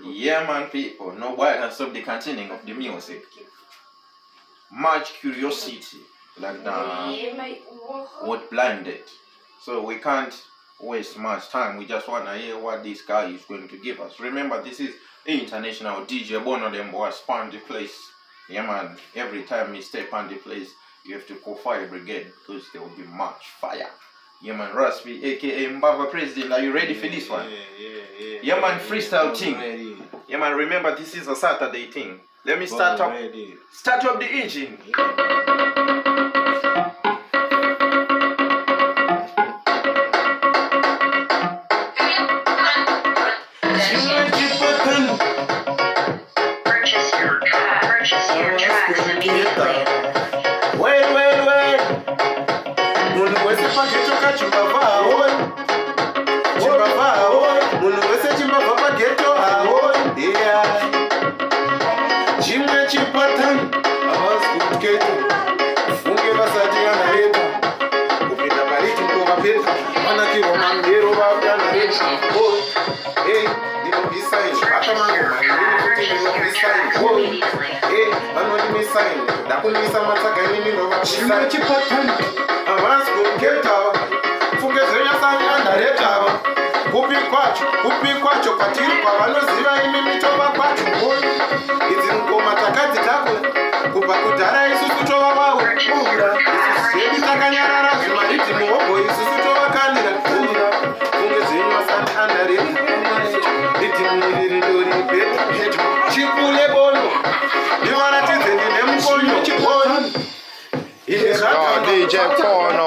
Yeah, man, people. Nobody can stop the continuing of the music. Much curiosity, like that, what blinded. So we can't waste much time. We just want to hear what this guy is going to give us. Remember, this is international DJ Bono them boys span the place. Yeah, man. Every time we step on the place, you have to call fire brigade because there will be much fire. Yeah, man. Raspi, aka Mbaba President, are you ready for this one? Yeah, man. Freestyle thing. Yeah, man. Remember, this is a Saturday thing. Let me start up the engine. Purchase your tracks immediately. Wait. Munu wese pageto chimbava ahoy. Chimbava ahoy. Munu wese chimbava pageto ahoy. Yeah. Chimwe chipatan. Abaskuketo. Funge basati anareta. Kupenda bariki kwa pesa. Mana kiro mangero babya na reta. Oh. Hey, niko bisaini. Hata mango mangero niko bisaini. Oh. Hey, mano ni bisaini. Ndakumisa matsagani nino babisaini. Chimwe chipatan. Abaskuketo. Funge zenya sani anareta. Kupi kwacho katiri kwa vanoziva imi mitova kwacho. Idzi ngoma takadzi takwe kubva kudhara isusu tova vawe bura isusu takanyarara zvimariti muhogo isusu tovakanira bura funge zvenyu vasani andareta idzi mwiriri ndori bheta chipule bono ndivaratidze ndine mukonyo chibono DJ Bono.